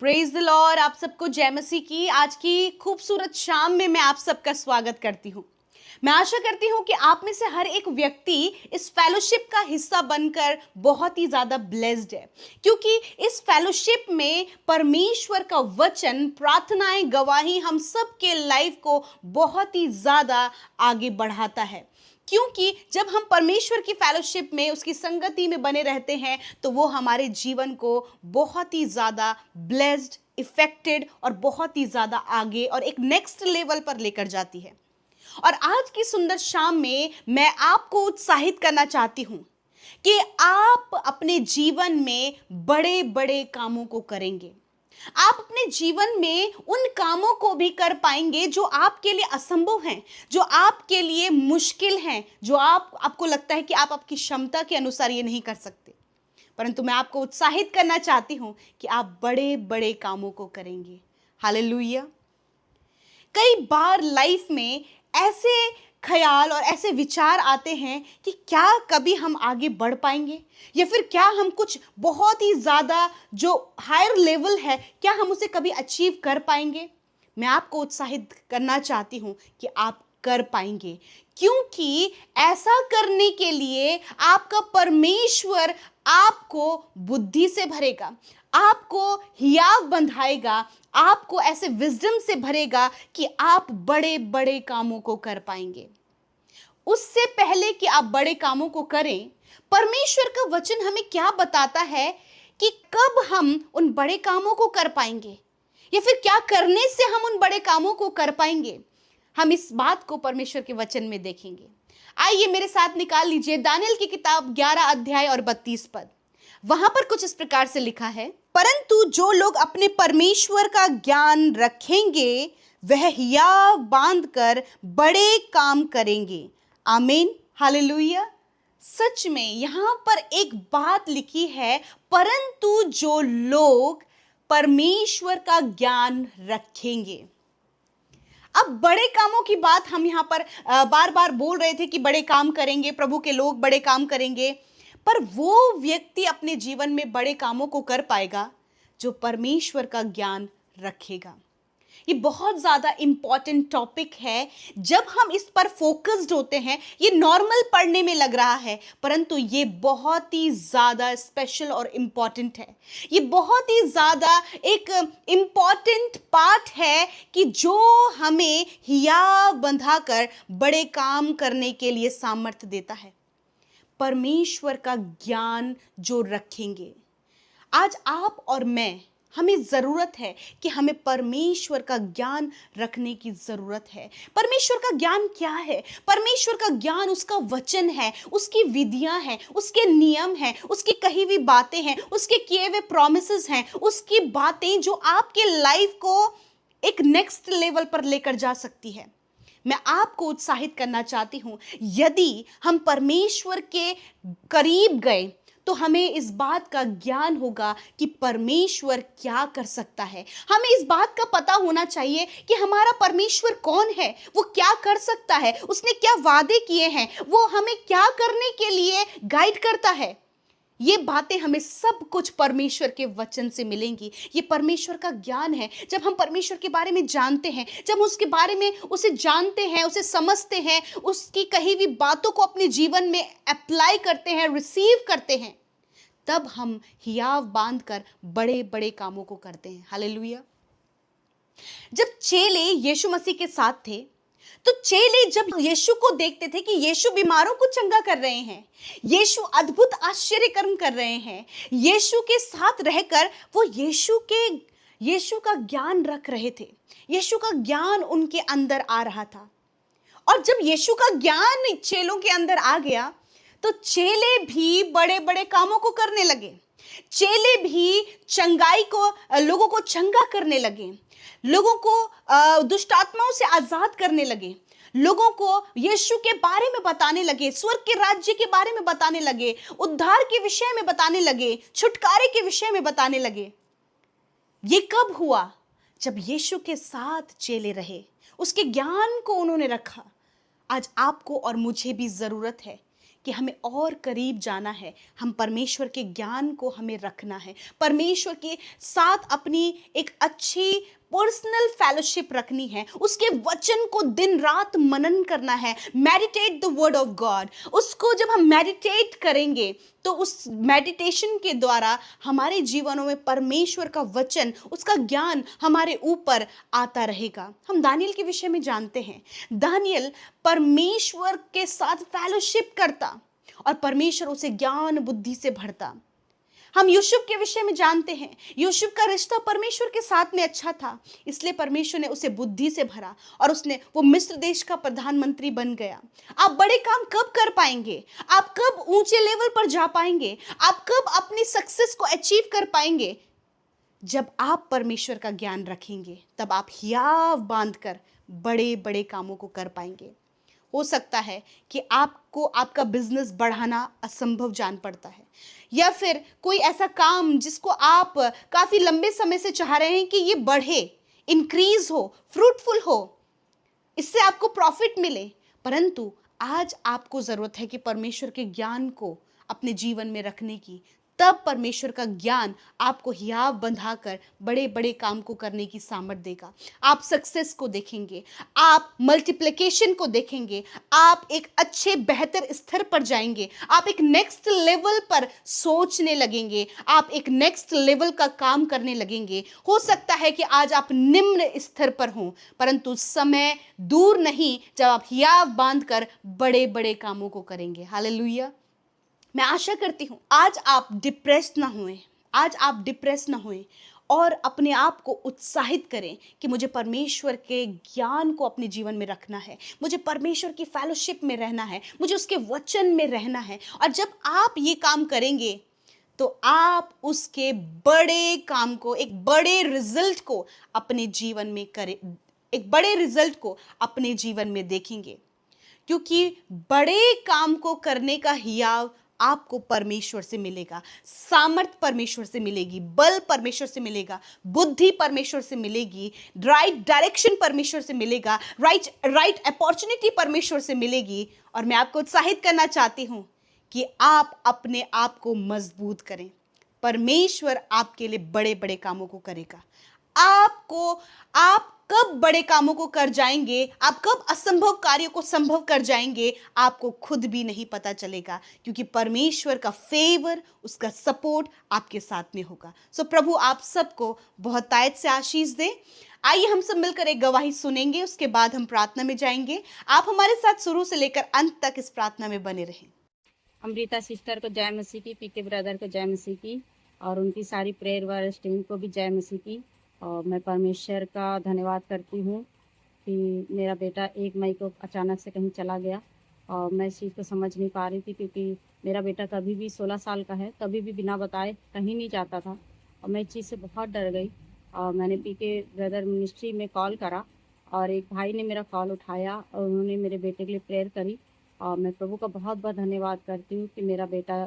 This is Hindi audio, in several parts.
Praise the Lord. आप सबको जय मसीह की आज की खूबसूरत शाम में मैं आप सबका स्वागत करती हूँ। मैं आशा करती हूँ कि आप में से हर एक व्यक्ति इस फेलोशिप का हिस्सा बनकर बहुत ही ज़्यादा ब्लेस्ड है, क्योंकि इस फेलोशिप में परमेश्वर का वचन, प्रार्थनाएं, गवाही हम सब के लाइफ को बहुत ही ज़्यादा आगे बढ़ाता है। क्योंकि जब हम परमेश्वर की फेलोशिप में, उसकी संगति में बने रहते हैं तो वो हमारे जीवन को बहुत ही ज़्यादा ब्लेस्ड, इफेक्टेड और बहुत ही ज़्यादा आगे और एक नेक्स्ट लेवल पर लेकर जाती है। और आज की सुंदर शाम में मैं आपको उत्साहित करना चाहती हूं कि आप अपने जीवन में बड़े बड़े कामों को करेंगे। आप अपने जीवन में उन कामों को भी कर पाएंगे जो आपके लिए असंभव हैं, जो आपके लिए मुश्किल हैं, जो आपको लगता है कि आप आपकी क्षमता के अनुसार ये नहीं कर सकते। परंतु मैं आपको उत्साहित करना चाहती हूं कि आप बड़े बड़े कामों को करेंगे। हालेलुया। कई बार लाइफ में ऐसे ख्याल और ऐसे विचार आते हैं कि क्या कभी हम आगे बढ़ पाएंगे, या फिर क्या हम कुछ बहुत ही ज़्यादा जो हायर लेवल है, क्या हम उसे कभी अचीव कर पाएंगे। मैं आपको उत्साहित करना चाहती हूँ कि आप कर पाएंगे, क्योंकि ऐसा करने के लिए आपका परमेश्वर आपको बुद्धि से भरेगा, आपको हियाव बंधाएगा, आपको ऐसे विजडम से भरेगा कि आप बड़े बड़े कामों को कर पाएंगे। उससे पहले कि आप बड़े कामों को करें, परमेश्वर का वचन हमें क्या बताता है कि कब हम उन बड़े कामों को कर पाएंगे, या फिर क्या करने से हम उन बड़े कामों को कर पाएंगे। हम इस बात को परमेश्वर के वचन में देखेंगे। आइए मेरे साथ निकाल लीजिए दानियेल की किताब 11 अध्याय और 32 पद। वहां पर कुछ इस प्रकार से लिखा है, परंतु जो लोग अपने परमेश्वर का ज्ञान रखेंगे वह हियाव बांधकर बड़े काम करेंगे। आमीन, हालेलुया। सच में यहां पर एक बात लिखी है, परंतु जो लोग परमेश्वर का ज्ञान रखेंगे। अब बड़े कामों की बात हम यहाँ पर बार बार बोल रहे थे कि बड़े काम करेंगे, प्रभु के लोग बड़े काम करेंगे, पर वो व्यक्ति अपने जीवन में बड़े कामों को कर पाएगा जो परमेश्वर का ज्ञान रखेगा। ये बहुत ज़्यादा इम्पॉर्टेंट टॉपिक है। जब हम इस पर फोकस्ड होते हैं, ये नॉर्मल पढ़ने में लग रहा है, परंतु ये बहुत ही ज़्यादा स्पेशल और इम्पॉर्टेंट है। ये बहुत ही ज़्यादा एक इम्पॉर्टेंट पार्ट है कि जो हमें हियाव बंधाकर बड़े काम करने के लिए सामर्थ्य देता है। परमेश्वर का ज्ञान जो रखेंगे। आज आप और मैं, हमें ज़रूरत है कि हमें परमेश्वर का ज्ञान रखने की ज़रूरत है। परमेश्वर का ज्ञान क्या है? परमेश्वर का ज्ञान उसका वचन है, उसकी विधियां हैं, उसके नियम हैं, उसकी कही हुई बातें हैं, उसके किए हुए प्रॉमिसेस हैं, उसकी बातें जो आपके लाइफ को एक नेक्स्ट लेवल पर लेकर जा सकती है। मैं आपको उत्साहित करना चाहती हूं, यदि हम परमेश्वर के करीब गए तो हमें इस बात का ज्ञान होगा कि परमेश्वर क्या कर सकता है। हमें इस बात का पता होना चाहिए कि हमारा परमेश्वर कौन है, वो क्या कर सकता है, उसने क्या वादे किए हैं, वो हमें क्या करने के लिए गाइड करता है। ये बातें हमें सब कुछ परमेश्वर के वचन से मिलेंगी। ये परमेश्वर का ज्ञान है। जब हम परमेश्वर के बारे में जानते हैं, जब हम उसके बारे में उसे जानते हैं, उसे समझते हैं, उसकी कही हुई बातों को अपने जीवन में अप्लाई करते हैं, रिसीव करते हैं, तब हम हियाव बांधकर बड़े बड़े कामों को करते हैं। हालेलुया। जब चेले यीशु मसीह के साथ थे, तो चेले जब यीशु को देखते थे कि यीशु बीमारों को चंगा कर रहे हैं, यीशु अद्भुत आश्चर्य कर्म कर रहे हैं, यीशु के साथ रहकर वो यीशु का ज्ञान रख रहे थे, यीशु का ज्ञान उनके अंदर आ रहा था। और जब यीशु का ज्ञान चेलों के अंदर आ गया तो चेले भी बड़े बड़े कामों को करने लगे। चेले भी चंगाई को, लोगों को चंगा करने लगे, लोगों को दुष्ट आत्माओं से आजाद करने लगे, लोगों को यीशु के बारे में बताने लगे, स्वर्ग के राज्य के बारे में बताने लगे, उद्धार के विषय में बताने लगे, छुटकारे के विषय में बताने लगे। ये कब हुआ? जब यीशु के साथ चेले रहे, उसके ज्ञान को उन्होंने रखा। आज आपको और मुझे भी जरूरत है कि हमें और करीब जाना है, हम परमेश्वर के ज्ञान को हमें रखना है, परमेश्वर के साथ अपनी एक अच्छी पर्सनल फेलोशिप रखनी है, उसके वचन को दिन रात मनन करना है, meditate the word of God. उसको जब हम मेडिटेट करेंगे तो उस मेडिटेशन के द्वारा हमारे जीवनों में परमेश्वर का वचन, उसका ज्ञान हमारे ऊपर आता रहेगा। हम दानियल के विषय में जानते हैं, दानियल परमेश्वर के साथ फेलोशिप करता और परमेश्वर उसे ज्ञान बुद्धि से भरता। हम यूसुफ के विषय में जानते हैं, यूसुफ का रिश्ता परमेश्वर के साथ में अच्छा था, इसलिए परमेश्वर ने उसे बुद्धि से भरा और वो मिस्र देश का प्रधानमंत्री बन गया। आप बड़े काम कब कर पाएंगे, आप कब ऊंचे लेवल पर जा पाएंगे, आप कब अपनी सक्सेस को अचीव कर पाएंगे? जब आप परमेश्वर का ज्ञान रखेंगे, तब आप हियाव बांधकर बड़े बड़े कामों को कर पाएंगे। हो सकता है कि आपको आपका बिजनेस बढ़ाना असंभव जान पड़ता है, या फिर कोई ऐसा काम जिसको आप काफी लंबे समय से चाह रहे हैं कि ये बढ़े, इंक्रीज हो, फ्रूटफुल हो, इससे आपको प्रॉफिट मिले, परंतु आज आपको जरूरत है कि परमेश्वर के ज्ञान को अपने जीवन में रखने की। तब परमेश्वर का ज्ञान आपको हियाव बंधाकर बड़े बड़े काम को करने की सामर्थ देगा। आप सक्सेस को देखेंगे, आप मल्टीप्लिकेशन को देखेंगे, आप एक अच्छे बेहतर स्तर पर जाएंगे, आप एक नेक्स्ट लेवल पर सोचने लगेंगे, आप एक नेक्स्ट लेवल का काम करने लगेंगे। हो सकता है कि आज आप निम्न स्तर पर हों, परंतु समय दूर नहीं जब आप हियाव बांधकर बड़े बड़े कामों को करेंगे। हालेलुया। मैं आशा करती हूँ आज आप डिप्रेस ना हुए, आज आप डिप्रेस ना हुए और अपने आप को उत्साहित करें कि मुझे परमेश्वर के ज्ञान को अपने जीवन में रखना है, मुझे परमेश्वर की फेलोशिप में रहना है, मुझे उसके वचन में रहना है। और जब आप ये काम करेंगे तो आप उसके बड़े काम को, एक बड़े रिजल्ट को अपने जीवन में करें, एक बड़े रिजल्ट को अपने जीवन में देखेंगे, क्योंकि बड़े काम को करने का हियाव आपको परमेश्वर से मिलेगा, सामर्थ परमेश्वर से मिलेगी, बल परमेश्वर से मिलेगा, बुद्धि परमेश्वर से मिलेगी, राइट डायरेक्शन परमेश्वर से मिलेगा, राइट अपॉर्चुनिटी परमेश्वर से मिलेगी। और मैं आपको उत्साहित करना चाहती हूं कि आप अपने आप को मजबूत करें। परमेश्वर आपके लिए बड़े बड़े कामों को करेगा। आप कब बड़े कामों को कर जाएंगे, आप कब असंभव कार्यों को संभव कर जाएंगे, आपको खुद भी नहीं पता चलेगा, क्योंकि परमेश्वर का फेवर, उसका सपोर्ट आपके साथ में होगा। सो प्रभु आप सबको बहुत तायत से आशीष दे। आइए हम सब मिलकर एक गवाही सुनेंगे, उसके बाद हम प्रार्थना में जाएंगे। आप हमारे साथ शुरू से लेकर अंत तक इस प्रार्थना में बने रहें। अमृता सिस्टर को जय मसीह की, पीके ब्रदर को जय मसीह की, और उनकी सारी प्रेयर वायरस टीम को भी जय मसीह की। और मैं परमेश्वर का धन्यवाद करती हूँ कि मेरा बेटा 1 मई को अचानक से कहीं चला गया और मैं इस चीज़ को समझ नहीं पा रही थी, क्योंकि मेरा बेटा कभी भी 16 साल का है, कभी भी बिना बताए कहीं नहीं जाता था और मैं इस चीज़ से बहुत डर गई। और मैंने पीके ब्रदर मिनिस्ट्री में कॉल करा और एक भाई ने मेरा कॉल उठाया और उन्होंने मेरे बेटे के लिए प्रेयर करी। और मैं प्रभु का बहुत बहुत धन्यवाद करती हूँ कि मेरा बेटा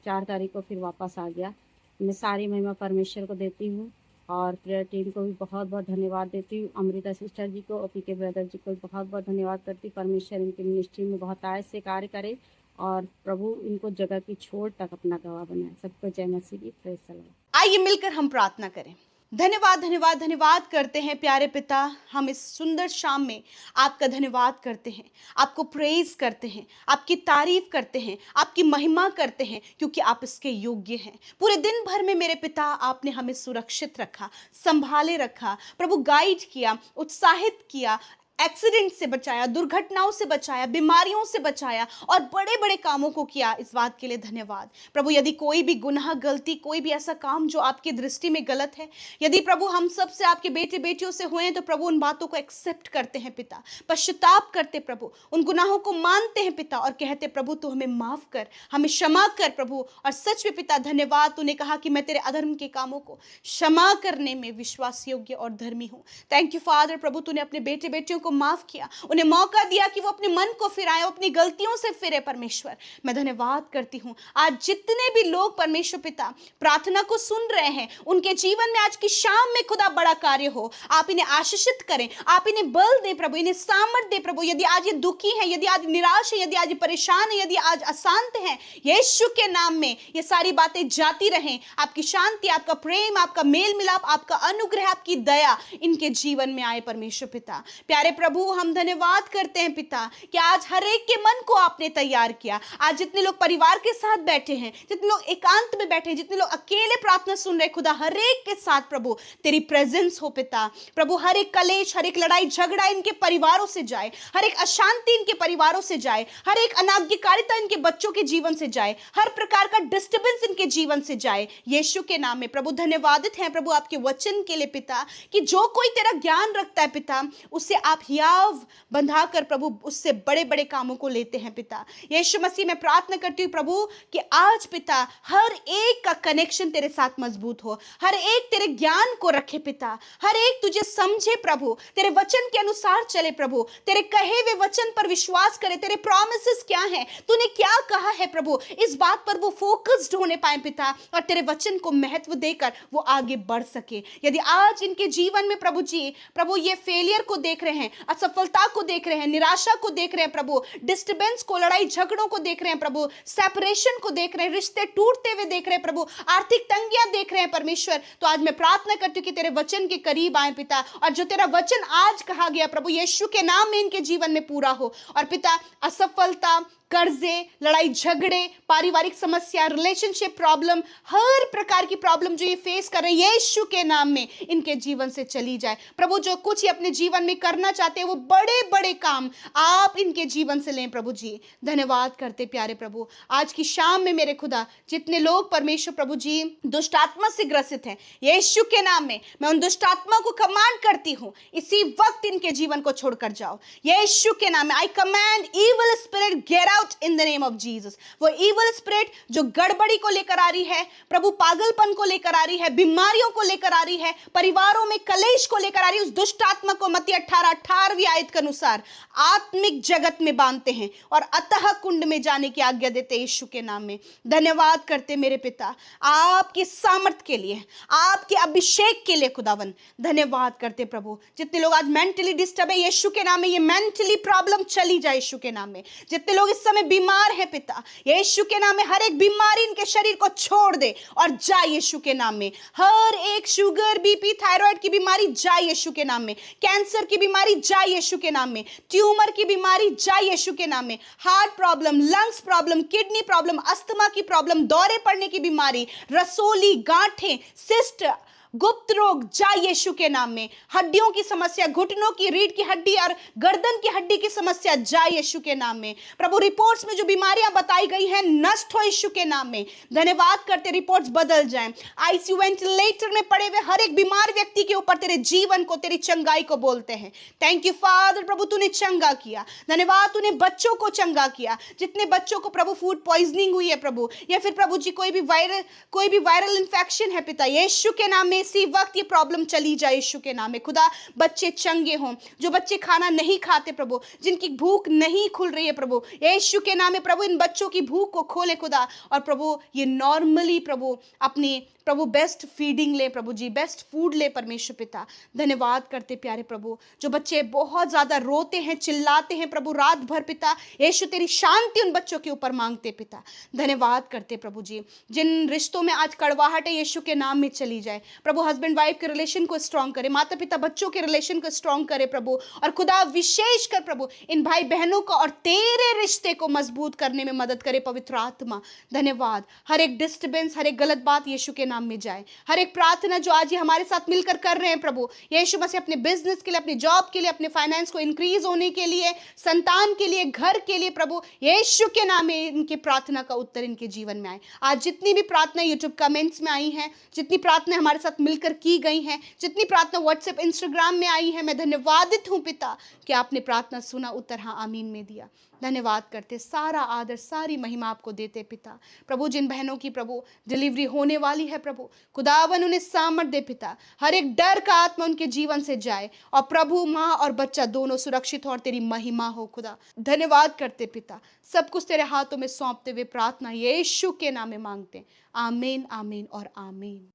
4 तारीख को फिर वापस आ गया। मैं सारी महिमा परमेश्वर को देती हूँ और प्रेयर टीम को भी बहुत बहुत धन्यवाद देती हूँ। अमृता सिस्टर जी को और पीके ब्रदर जी को बहुत बहुत धन्यवाद करती हूँ। परमेश्वर इनकी मिनिस्ट्री में बहुत आयत से कार्य करे और प्रभु इनको जगह की छोड़ तक अपना गवाह बनाए। सबको जय मसीह की, प्रेज द लॉर्ड। आइए मिलकर हम प्रार्थना करें। धन्यवाद धन्यवाद धन्यवाद करते हैं प्यारे पिता, हम इस सुंदर शाम में आपका धन्यवाद करते हैं, आपको प्रेज करते हैं, आपकी तारीफ करते हैं, आपकी महिमा करते हैं, क्योंकि आप इसके योग्य हैं। पूरे दिन भर में मेरे पिता आपने हमें सुरक्षित रखा, संभाले रखा, प्रभु गाइड किया, उत्साहित किया, एक्सीडेंट से बचाया, दुर्घटनाओं से बचाया, बीमारियों से बचाया और बड़े बड़े कामों को किया। इस बात के लिए धन्यवाद प्रभु। यदि कोई भी गुनाह, गलती, कोई भी ऐसा काम जो आपकी दृष्टि में गलत है, यदि प्रभु हम सब से, आपके बेटे बेटियों से हुए हैं, तो प्रभु उन बातों को एक्सेप्ट करते हैं पिता, पश्चाताप करते प्रभु, उन गुनाहों को मानते हैं पिता और कहते प्रभु तू हमें माफ कर, हमें क्षमा कर प्रभु। और सच में पिता धन्यवाद, तूने कहा कि मैं तेरे अधर्म के कामों को क्षमा करने में विश्वास योग्य और धर्मी हूँ। Thank you father. प्रभु तूने अपने बेटे बेटियों को माफ किया, उन्हें मौका दिया कि वो अपने मन को फिराएं, अपनी गलतियों से फिरे। परमेश्वर, मैं धन्यवाद करती हूँ आज जितने भी लोग परमेश्वर पिता प्रार्थना को सुन रहे हैं, उनके जीवन में आज की शाम में खुदा बड़ा कार्य हो। आप इन्हें आशीषित करें, आप इन्हें बल दे प्रभु, इन्हें सामर्थ दे प्रभु। यदि आज ये दुखी है, यदि आज निराश है, यदि आज परेशान है, यदि आज अशांत है, यीशु के नाम में ये सारी बातें जाती रहें। आपकी शांति, आपका प्रेम, आपका मेल मिलाप, आपका अनुग्रह, आपकी दया इनके जीवन में आए परमेश्वर पिता। प्यारे प्रभु, हम धन्यवाद करते हैं पिता कि आज हर एक के मन को आपने तैयार किया। आज जितने लोग परिवार के साथ बैठे हैं, जितने लोग एकांत में बैठे हैं, जितने लोग अकेले प्रार्थना सुन रहे, खुदा हर एक के साथ प्रभु तेरी प्रेजेंस हो पिता। प्रभु हर एक कलेश, हर एक लड़ाई झगड़ा इनके परिवारों से जाए, हर एक अशांति इनके परिवारों से जाए, हर एक अनाज्ञाकारिता इनके बच्चों के जीवन से जाए, हर प्रकार का डिस्टर्बेंस इनके जीवन से जाए यीशु के नाम में। प्रभु धन्यवादित हैं प्रभु आपके वचन के लिए पिता कि जो कोई तेरा ज्ञान रखता है पिता, उससे आप हियाव बंधाकर प्रभु उससे बड़े बड़े कामों को लेते हैं पिता। यीशु मसीह में प्रार्थना करती हूँ प्रभु कि आज पिता हर एक का कनेक्शन तेरे साथ मजबूत हो, हर एक तेरे ज्ञान को रखे पिता, हर एक तुझे समझे प्रभु, तेरे वचन के अनुसार चले प्रभु, तेरे कहे हुए वचन पर विश्वास करे। तेरे प्रॉमिसेस क्या हैं, तूने क्या कहा है प्रभु, इस बात पर वो फोकस्ड होने पाए पिता, और तेरे वचन को महत्व देकर वो आगे बढ़ सके। यदि आज इनके जीवन में प्रभु जी प्रभु ये फेलियर को देख रहे हैं, असफलता को देख रहे हैं, निराशा को देख रहे हैं प्रभु, डिस्टर्बेंस को, लड़ाई झगड़ों को देख रहे हैं प्रभु, सेपरेशन को देख रहे हैं, रिश्ते टूटते हुए देख रहे हैं प्रभु, आर्थिक तंगियां देख रहे हैं परमेश्वर, तो आज मैं प्रार्थना करती हूँ कि तेरे वचन के करीब आए पिता, और जो तेरा वचन आज कहा गया प्रभु यीशु के नाम में इनके जीवन में पूरा हो। और पिता असफलता, कर्जे, लड़ाई झगड़े, पारिवारिक समस्या, रिलेशनशिप प्रॉब्लम, हर प्रकार की प्रॉब्लम जो ये फेस कर रहे हैं यीशु के नाम में इनके जीवन से चली जाए प्रभु। जो कुछ ये अपने जीवन में करना चाहते हैं वो बड़े बड़े काम आप इनके जीवन से लें प्रभु जी। धन्यवाद करते प्यारे प्रभु। आज की शाम में मेरे खुदा जितने लोग परमेश्वर प्रभु जी दुष्ट आत्मा से ग्रसित हैं, यीशु के नाम में मैं उन दुष्ट आत्मा को कमांड करती हूँ, इसी वक्त इनके जीवन को छोड़कर जाओ यीशु के नाम में। आई command evil spirit get out in the name of Jesus. वो इविल स्पिरिट जो गड़बड़ी को लेकर आ रही है प्रभु, पागलपन को लेकर आ रही है, बीमारियों को लेकर आ रही है, परिवारों में कलेश को लेकर आ रही है, उस दुष्ट आत्मा को मत्ती 18:18वीं आयत के अनुसार आत्मिक जगत में बांधते हैं और अतः कुंड में जाने की आज्ञा देते यीशु के नाम में। धन्यवाद करते मेरे पिता आपकी सामर्थ के लिए, आपके अभिषेक के लिए खुदावन। धन्यवाद करते प्रभु। जितने लोग आज मेंटली डिस्टर्ब है यीशु के नाम में ये मेंटली प्रॉब्लम चली जाए यीशु के नाम में। जितने लोग इस समय बीमार है पिता यीशु के नाम में हर एक बीमारी इनके शरीर को छोड़ दे और जाए यीशु के नाम में। हर एक शुगर, बीपी, थायराइड की बीमारी जाए यीशु के नाम में, कैंसर की बीमारी जाए यीशु के नाम में, ट्यूमर की बीमारी जाए यीशु के नाम में, heart problem, lungs problem, kidney problem, asthma की प्रॉब्लम, दौरे पड़ने की बीमारी, रसोली, गांठें, सिस्ट, गुप्त रोग जाए यीशु के नाम में, हड्डियों की समस्या, घुटनों की, रीढ़ की हड्डी और गर्दन की हड्डी की समस्या जाए यीशु के नाम में। प्रभु रिपोर्ट्स में जो बीमारियां बताई गई हैं नष्ट हो यीशु के नाम में। धन्यवाद करते रिपोर्ट्स बदल जाएं। आईसीयू वेंटिलेटर में पड़े हुए हर एक बीमार व्यक्ति के ऊपर तेरे जीवन को, तेरी चंगाई को बोलते हैं। थैंक यू फादर प्रभु, तूने चंगा किया। धन्यवाद, तूने बच्चों को चंगा किया। जितने बच्चों को प्रभु फूड पॉइजनिंग हुई है प्रभु, या फिर प्रभु जी कोई भी वायरल इंफेक्शन है पिता यीशु के नाम में इसी वक्त ये प्रॉब्लम चली जाए यीशु के नाम में। खुदा बच्चे चंगे हों, जो बच्चे खाना नहीं खाते प्रभु, जिनकी भूख नहीं खुल रही है प्रभु यीशु के नाम में, प्रभु इन बच्चों की भूख को खोले खुदा, और प्रभु ये नॉर्मली प्रभु अपनी प्रभु बेस्ट फीडिंग ले प्रभु जी, बेस्ट फूड ले परमेश्वर पिता। धन्यवाद करते प्यारे प्रभु। जो बच्चे बहुत ज्यादा रोते हैं, चिल्लाते हैं प्रभु रात भर पिता यीशु तेरी शांति उन बच्चों के ऊपर मांगते पिता। धन्यवाद करते प्रभु जी। जिन रिश्तों में आज कड़वाहट है यीशु के नाम में चली जाए प्रभु। हस्बैंड वाइफ के रिलेशन को स्ट्रांग करे, माता पिता बच्चों के रिलेशन को स्ट्रांग करे प्रभु, और खुदा विशेष कर प्रभु इन भाई बहनों को और तेरे रिश्ते को मजबूत करने में मदद करे पवित्र आत्मा। धन्यवाद। हर एक डिस्टर्बेंस, हर एक गलत बात यीशु के नाम में जाए। हर एक प्रार्थना जो आज ये हमारे साथ मिलकर कर रहे हैं प्रभु यीशु मसीह, अपने बिजनेस के लिए, अपने जॉब के लिए, अपने फाइनेंस को इंक्रीज होने के लिए, संतान के लिए, घर के लिए प्रभु यीशु के नाम में इनकी प्रार्थना का उत्तर इनके जीवन में आए। आज जितनी भी प्रार्थना यूट्यूब कमेंट्स में आई हैं, जितनी प्रार्थना हमारे साथ मिलकर की गई हैं, जितनी प्रार्थना व्हाट्सएप इंस्टाग्राम में आई है, मैं धन्यवादित हूं पिता कि आपने प्रार्थना सुना, उत्तर हाँ आमीन में दिया। धन्यवाद करते, सारा आदर सारी महिमा आपको देते पिता। प्रभु जिन बहनों की प्रभु डिलीवरी होने वाली है प्रभु, खुदावन उन्हें सामर्थ दे पिता, हर एक डर का आत्मा उनके जीवन से जाए और प्रभु माँ और बच्चा दोनों सुरक्षित हो और तेरी महिमा हो खुदा। धन्यवाद करते पिता, सब कुछ तेरे हाथों में सौंपते हुए प्रार्थना यीशु के नाम में मांगते हैं। आमीन, आमीन और आमीन।